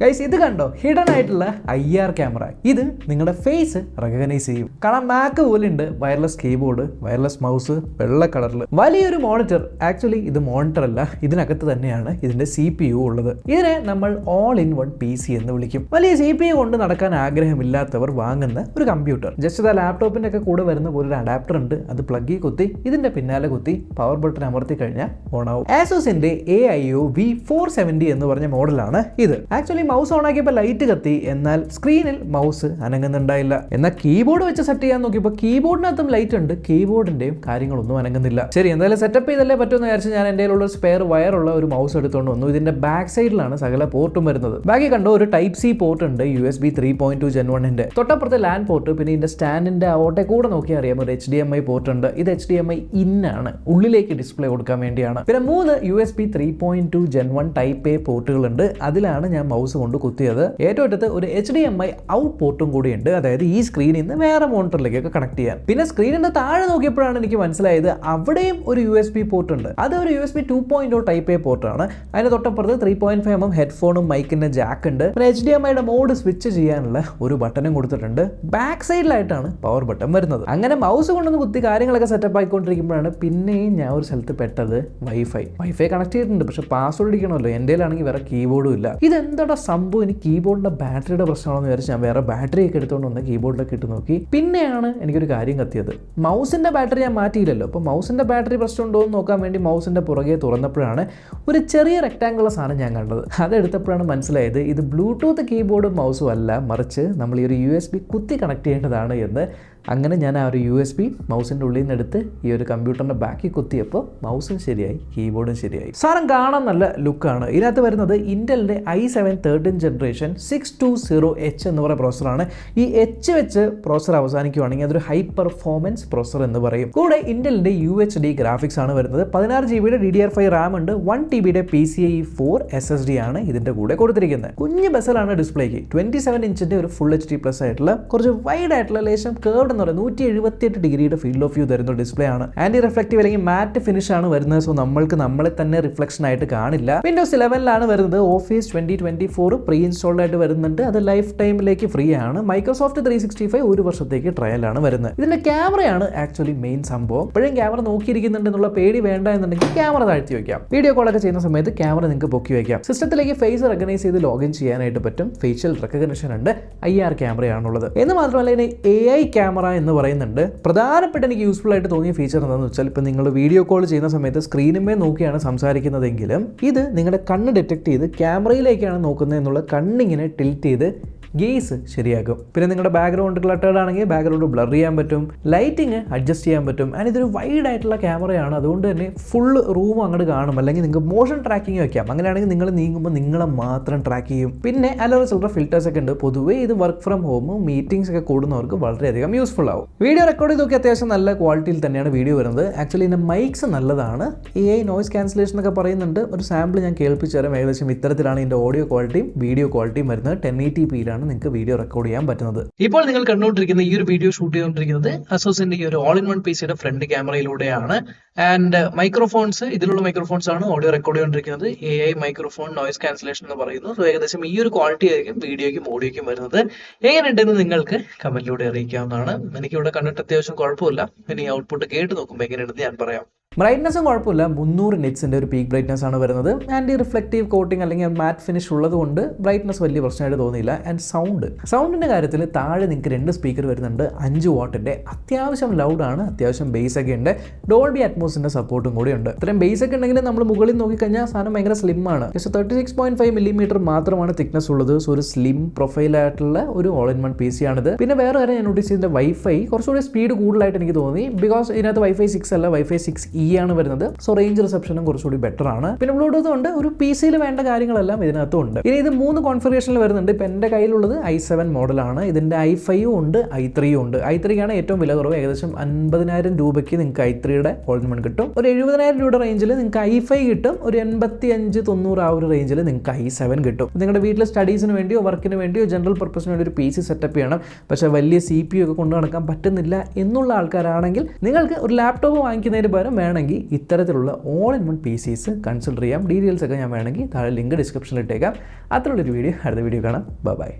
Guys ഇത് കണ്ടോ, hidden ആയിട്ടുള്ള IR ക്യാമറ. ഇത് നിങ്ങളുടെ ഫേസ് റെക്കഗ്നൈസ് ചെയ്യും. കാണാൻ മാക്ക് പോലെ ഉണ്ട്. വയർലെസ് കീബോർഡ്, വയർലെസ് മൗസ്, വെള്ള കളറിൽ വലിയൊരു മോണിറ്റർ. ആക്ച്വലി ഇത് മോണിറ്റർ അല്ല, ഇതിനകത്ത് തന്നെയാണ് ഇതിന്റെ CPU ഉള്ളത്. ഇതിനെ നമ്മൾ ഓൾ ഇൻ വൺ PC എന്ന് വിളിക്കും. വലിയ CPU കൊണ്ട് നടക്കാൻ ആഗ്രഹമില്ലാത്തവർ വാങ്ങുന്ന ഒരു കമ്പ്യൂട്ടർ. ജസ്റ്റ് ആ ലാപ്ടോപ്പിന്റെ ഒക്കെ കൂടെ വരുന്ന പോലെ ഒരു അഡാപ്റ്റർ ഉണ്ട്. അത് പ്ലഗിൽ കുത്തി ഇതിന്റെ പിന്നാലെ കുത്തി പവർ ബട്ടൺ അമർത്തി കഴിഞ്ഞാൽ ഓൺ ആവും. ആസൂസിന്റെ AIO V470 എന്ന് പറഞ്ഞ മോഡലാണ് ഇത്. ആക്ച്വലി മൗസ് ഓൺ ആക്കിയപ്പോൾ ലൈറ്റ് കത്തി, എന്നാൽ സ്ക്രീനിൽ മൗസ് അനങ്ങുന്നുണ്ടായില്ല. എന്നാൽ കീബോർഡ് വെച്ച് സെറ്റ് ചെയ്യാൻ നോക്കിയപ്പോൾ കീബോർഡിനകത്തും ലൈറ്റ് ഉണ്ട്, കീബോർഡിന്റെയും കാര്യങ്ങളൊന്നും അനങ്ങുന്നില്ല. ശരി, എന്തായാലും സെറ്റപ്പ് ചെയ്തല്ലേ പറ്റുമെന്ന് വിചാരിച്ച് ഞാൻ എൻ്റെ ഉള്ള സ്പെയർ വയറുള്ള ഒരു മൗസ് എടുത്തുകൊണ്ട് വന്നു. ഇതിന്റെ ബാക്ക് സൈഡിലാണ് സകല പോർട്ടും വരുന്നത്. ബാക്കി കണ്ടോ, ഒരു Type-C പോർട്ട് ഉണ്ട്, USB 3.2 Gen 1ന്റെ. തൊട്ടപ്പുറത്തെ ലാൻഡ് പോർട്ട്, പിന്നെ ഇതിന്റെ സ്റ്റാൻഡിന്റെ ഓട്ടെ കൂടെ നോക്കിയാൽ അറിയാം ഒരു HDMI പോർട്ട് ഉണ്ട്. ഇത് HDMI ഇൻ ആണ്, ഉള്ളിലേക്ക് ഡിസ്പ്ലേ കൊടുക്കാൻ വേണ്ടിയാണ്. പിന്നെ 3 USB 3.2 Gen 1 Type-A പോർട്ടുകളുണ്ട്. അതിലാണ് ഞാൻ മൗസ് കൊണ്ട് കുത്തിയത്. ഏറ്റവും അടുത്ത് ഒരു HDMI ഔട്ട് പോർട്ടും കൂടി ഉണ്ട്, അതായത് ഈ സ്ക്രീനിൽ നിന്ന് വേറെ മോണിറ്ററിലേക്കൊക്കെ കണക്ട് ചെയ്യാൻ. പിന്നെ സ്ക്രീനിന്റെ താഴെ നോക്കിയപ്പോഴാണ് എനിക്ക് മനസ്സിലായത് അവിടെയും ഒരു USB പോർട്ട് ഉണ്ട്. അത് ഒരു USB 2.0 Type-A പോർട്ടാണ്. അതിന് തൊട്ടപ്പുറത്ത് 3.5mm ഹെഡ്ഫോണും മൈക്കിന്റെ ജാക്ക് ഉണ്ട്. പിന്നെ HDMI മോഡ് സ്വിച്ച് ചെയ്യാനുള്ള ഒരു ബട്ടണും കൊടുത്തിട്ടുണ്ട്. ബാക്ക് സൈഡിലായിട്ടാണ് പവർ ബട്ടൺ വരുന്നത്. അങ്ങനെ മൗസ് കൊണ്ടൊന്ന് കുത്തി കാര്യങ്ങളൊക്കെ സെറ്റപ്പ് ആയിക്കൊണ്ടിരിക്കുമ്പോഴാണ് പിന്നെയും ഞാൻ ഒരു സ്ഥലത്ത് പെട്ടത് വൈഫൈ കണക്ട് ചെയ്തിട്ടുണ്ട്. പക്ഷെ പാസ്വേഡ് അടിക്കണമല്ലോ, എൻ്റെ ആണെങ്കിൽ വേറെ കീബോർഡും ഇല്ല. ഇതെന്താ സംഭവം, ഇനി കീബോർഡിന്റെ ബാറ്ററിയുടെ പ്രശ്നമാണെന്ന് വിചാരിച്ച് ഞാൻ വേറെ ബാറ്ററി ഒക്കെ എടുത്തുകൊണ്ട് വന്ന് കീബോർഡിലൊക്കെ ഇട്ട് നോക്കി. പിന്നെയാണ് എനിക്കൊരു കാര്യം കത്തിയത്. മൗസിന്റെ ബാറ്ററി ഞാൻ മാറ്റിയില്ലല്ലോ, അപ്പോൾ മൗസിന്റെ ബാറ്ററി പ്രശ്നം ഉണ്ടോ എന്ന് നോക്കാൻ വേണ്ടി മൗസിന്റെ പുറകെ തുറന്നപ്പോഴാണ് ഒരു ചെറിയ റെക്ടാങ്കുലർ സാധനം ഞാൻ കണ്ടത്. അതെടുത്തപ്പോഴാണ് മനസ്സിലായത് ഇത് ബ്ലൂടൂത്ത് കീബോർഡും മൗസും അല്ല, മറിച്ച് നമ്മൾ ഈ ഒരു USB കുത്തി കണക്ട് ചെയ്യേണ്ടതാണ് എന്ന്. അങ്ങനെ ഞാൻ ആ ഒരു USB മൗസിൻ്റെ ഉള്ളിൽ നിന്ന് എടുത്ത് ഈ ഒരു കമ്പ്യൂട്ടറിൻ്റെ ബാക്കിൽ കുത്തിയപ്പോൾ മൗസും ശരിയായി, കീബോർഡും ശരിയായി. സാധനം കാണാൻ നല്ല ലുക്കാണ്. ഇതിനകത്ത് വരുന്നത് ഇൻ്റലിൻ്റെ i7 13th generation 620H എന്ന് പറയുന്ന പ്രോസറാണ്. ഈ H വെച്ച് പ്രോസർ അവസാനിക്കുകയാണെങ്കിൽ അതൊരു ഹൈ പെർഫോമൻസ് പ്രോസർ എന്ന് പറയും. കൂടെ ഇൻ്റലിൻ്റെ UHD ഗ്രാഫിക്സ് ആണ് വരുന്നത്. 16 GB DDR5 RAM ഉണ്ട്. 1 TB PCIe 4 SSD ആണ് ഇതിൻ്റെ കൂടെ കൊടുത്തിരിക്കുന്നത്. കുഞ്ഞ് ബസലാണ് ഡിസ്പ്ലേക്ക്. 27 ഇഞ്ചിൻ്റെ ഒരു ഫുൾ HD പ്ലസ് ആയിട്ടുള്ള കുറച്ച് വൈഡ് ആയിട്ടുള്ള ലേശം കേർഡ് എന്ന് പറയുന്നത് 178 ഡിഗ്രിയുടെ ഫീൽഡ് ഓഫ് വ്യൂ തരുന്ന ഡിസ്പ്ലേ ആണ്. ആന്റി റിഫ്ലക്റ്റീവ് അല്ലെങ്കിൽ മാറ്റ് ഫിനിഷ് ആണ് വരുന്നത്. സോ നമ്മൾക്ക് നമ്മളെ തന്നെ റിഫ്ലക്ഷൻ ആയിട്ട് കാണില്ല. വിൻഡോസ് 11ലാണ് വരുന്നത്. ഓഫീസ് 2024 പ്രീ ഇൻസ്റ്റാൾഡ് ആയിട്ട് വരുന്നുണ്ട്. അത് ലൈഫ് ടൈമിലേക്ക് ഫ്രീ ആണ്. മൈക്രോസോഫ്റ്റ് 365 ഒരു വർഷത്തേക്ക് ട്രയൽ ആണ് വരുന്നത്. ഇതിന്റെ ക്യാമറയാണ് ആക്ച്വലി മെയിൻ സംഭവം. ഇപ്പോഴും ക്യാമറ നോക്കിയിരിക്കുന്നുണ്ട് എന്നുള്ള പേടി വേണ്ട എന്നുണ്ടെങ്കിൽ ക്യാമറ താഴ്ത്തി വയ്ക്കാം. വീഡിയോ കോളൊക്കെ ചെയ്യുന്ന സമയത്ത് ക്യാമറ നിങ്ങൾക്ക് പൊക്കി വയ്ക്കാം. സിസ്റ്റത്തിലേക്ക് ഫേസ് റെക്കഗ്നൈസ് ചെയ്ത് ലോഗിൻ ചെയ്യാനായിട്ട് പറ്റും. ഫേഷ്യൽ റെക്കഗ്നിഷൻ ഉണ്ട്. IR ക്യാമറയാണുള്ളത്. എന്ന് മാത്രമല്ല ഇതിന് AI ക്യാമറ എന്ന് പറയുന്നുണ്ട്. പ്രധാനപ്പെട്ട എനിക്ക് യൂസ്ഫുൾ ആയിട്ട് തോന്നിയ ഫീച്ചർ എന്താണെന്ന് വെച്ചാൽ, ഇപ്പം നിങ്ങൾ വീഡിയോ കോൾ ചെയ്യുന്ന സമയത്ത് സ്ക്രീനുമേ നോക്കിയാണ് സംസാരിക്കുന്നതെങ്കിലും ഇത് നിങ്ങളുടെ കണ്ണ് ഡിറ്റക്ട് ചെയ്ത് ക്യാമറയിലേക്കാണ് നോക്കുന്നത് എന്നുള്ള കണ്ണിങ്ങനെ ടിൽറ്റ് ചെയ്ത് ഗേസ് ശരിയാക്കും. പിന്നെ നിങ്ങളുടെ ബാക്ക്ഗ്രൗണ്ട് ക്ലട്ടേർഡ് ആണെങ്കിൽ ബാക്ക്ഗ്രൗണ്ട് ബ്ലർ ചെയ്യാൻ പറ്റും, ലൈറ്റിങ് അഡ്ജസ്റ്റ് ചെയ്യാൻ പറ്റും. ആൻഡ് ഇതൊരു വൈഡ് ആയിട്ടുള്ള ക്യാമറയാണ്, അതുകൊണ്ട് തന്നെ ഫുൾ റൂം അങ്ങോട്ട് കാണും. അല്ലെങ്കിൽ നിങ്ങൾക്ക് മോഷൻ ട്രാക്കിംഗ് വയ്ക്കാം. അങ്ങനെയാണെങ്കിൽ നിങ്ങൾ നീങ്ങുമ്പോൾ നിങ്ങളെ മാത്രം ട്രാക്ക് ചെയ്യും. പിന്നെ അലോറ ചില്ലറ ഫിൽറ്റേഴ്സ് ഒക്കെ ഉണ്ട്. പൊതുവേ ഇത് വർക്ക് ഫ്രം ഹോമും മീറ്റിംഗ്സ് ഒക്കെ കൂടുന്നവർക്ക് വളരെയധികം യൂസ്ഫുൾ ആവും. വീഡിയോ റെക്കോർഡ് ചെയ്തൊക്കെ അത്യാവശ്യം നല്ല ക്വാളിറ്റിയിൽ തന്നെയാണ് വീഡിയോ വരുന്നത്. ആക്ച്വലി ഇതിൻ്റെ മൈക്സ് നല്ലതാണ്. AI നോയ്സ് ക്യാൻസലേഷൻ ഒക്കെ പറയുന്നുണ്ട്. ഒരു സാമ്പിൾ ഞാൻ കേൾപ്പിച്ചു തരാം. ഏകദേശം ഇത്തരത്തിലാണ് ഇതിൻ്റെ ഓഡിയോ ക്വാളിറ്റിയും വീഡിയോ ക്വാളിറ്റിയും വരുന്നത്. 1080p നിങ്ങൾക്ക് വീഡിയോ റെക്കോർഡ് ചെയ്യാൻ പറ്റുന്നത്. ഇപ്പോൾ നിങ്ങൾ കണ്ടുകൊണ്ടിരിക്കുന്ന ഈ ഒരു വീഡിയോ ഷൂട്ട് ചെയ്തുകൊണ്ടിരിക്കുന്നത് അസോസിന്റെ ഈ ഒരു ഓൾ ഇൻ വൺ PCയുടെ ഫ്രണ്ട് ക്യാമറയിലൂടെയാണ്. ആൻഡ് മൈക്രോഫോൺസ്, ഇതിലുള്ള മൈക്രോഫോൺസ് ആണ് ഓഡിയോ റെക്കോർഡ് ചെയ്തുകൊണ്ടിരിക്കുന്നത്. AI മൈക്രോഫോൺ നോയ്സ് ക്യാൻസലേഷൻ എന്ന് പറയുന്നു. സോ ഏകദേശം ഈ ഒരു ക്വാളിറ്റി ആയിരിക്കും വീഡിയോയ്ക്കും ഓഡിയോയ്ക്കും വരുന്നത്. എങ്ങനെയുണ്ടെന്ന് നിങ്ങൾക്ക് കമന്റിലൂടെ അറിയിക്കാവുന്നതാണ്. എനിക്കിവിടെ കണ്ടിട്ട് അത്യാവശ്യം കുഴപ്പമില്ല. ഇനി ഔട്ട്പുട്ട് കേട്ട് നോക്കുമ്പോൾ എങ്ങനെയുണ്ടെന്ന് ഞാൻ പറയാം. ബ്രൈറ്റ്നസ്സും കുഴപ്പമില്ല. 300 നിറ്റ്സിൻ്റെ ഒരു പീക്ക് ബ്രൈറ്റ്നസ് ആണ് വരുന്നത്. ആൻറ്റി റിഫ്ലക്റ്റീവ് കോട്ടിംഗ് അല്ലെങ്കിൽ മാറ്റ് ഫിനിഷ് ഉള്ളത് കൊണ്ട് ബ്രൈറ്റ്നസ് വലിയ പ്രശ്നമായിട്ട് തോന്നിയില്ല. ആൻഡ് സൗണ്ടിൻ്റെ കാര്യത്തിൽ താഴെ നിങ്ങൾക്ക് 2 സ്പീക്കർ വരുന്നുണ്ട്. 5 വാട്ടിൻ്റെ അത്യാവശ്യം ലൗഡാണ്, അത്യാവശ്യം ബേസ് ഒക്കെ ഉണ്ട്. ഡോൾബി അറ്റ്മോസിൻ്റെ സപ്പോർട്ടും കൂടി ഉണ്ട്. ഇത്രയും ബേസ് ഒക്കെ ഉണ്ടെങ്കിൽ നമ്മൾ മുകളിൽ നോക്കിക്കഴിഞ്ഞാൽ സാധനം ഭയങ്കര സ്ലിം ആണ്. ജസ്റ്റ് 36.5mm മാത്രമാണ് തിക്നെസ് ഉള്ളത്. സോ ഒരു സ്ലിം പ്രൊഫൈലായിട്ടുള്ള ഒരു ഓൾ ഇൻ വൺ PC ആണിത്. പിന്നെ വേറെ കാര്യം ഞാൻ നോട്ടീസ് ചെയ്തതിൻ്റെ വൈഫൈ കുറച്ചുകൂടി സ്പീഡ് കൂടുതലായിട്ട് എനിക്ക് തോന്നി. ബിക്കോസ് ഇതിനകത്ത് Wi-Fi 6 അല്ല, Wi-Fi 6E ആണ് വരുന്നത്. സോ റേഞ്ച് റിസപ്ഷനും കുറച്ചുകൂടി ബെറ്റർ ആണ്. പിന്നെ ബ്ലൂടൂത്ത് ഉണ്ട്. ഒരു PC-ൽ വേണ്ട കാര്യങ്ങളെല്ലാം ഇതിനകത്തും ഉണ്ട്. ഇനി ഇത് 3 കോൺഫിഗറേഷനിൽ വരുന്നുണ്ട്. ഇപ്പം എൻ്റെ കയ്യിലുള്ളത് i7 മോഡലാണ്. ഇതിൻ്റെ i5 ഉണ്ട്, i3 ഉണ്ട്. i3ക്കാണ് ഏറ്റവും വില കുറവ്. ഏകദേശം 50,000 രൂപയ്ക്ക് നിങ്ങൾക്ക് i3യുടെ ഓൾ ഇൻ വൺ കിട്ടും. ഒരു 70,000 രൂപയുടെ റേഞ്ചിൽ നിങ്ങൾക്ക് i5 കിട്ടും. ഒരു 85-90 ആ ഒരു റേഞ്ചിൽ നിങ്ങൾക്ക് i7 കിട്ടും. നിങ്ങളുടെ വീട്ടിലെ സ്റ്റഡീസിന് വേണ്ടിയോ വർക്കിന് വേണ്ടിയോ ജനറൽ പർപ്പസിന് വേണ്ടി ഒരു PC സെറ്റപ്പ് ചെയ്യണം, പക്ഷേ വലിയ CPU ഒക്കെ കൊണ്ടു നടക്കാൻ പറ്റുന്നില്ല എന്നുള്ള ആൾക്കാരാണെങ്കിൽ നിങ്ങൾക്ക് ഒരു ലാപ്ടോപ്പ് വാങ്ങിക്കുന്നതിന് പകരം വേണം വേണമെങ്കിൽ ഇത്തരത്തിലുള്ള all in one PCs consider ചെയ്യാം. ഡീറ്റെയിൽസ് ഒക്കെ ഞാൻ വേണമെങ്കിൽ താഴെ ലിങ്ക് ഡിസ്ക്രിപ്ഷനിൽ ഇട്ടേക്കാം. അത്രയുള്ളൊരു വീഡിയോ, അടുത്ത വീഡിയോ കാണാം. ബൈ.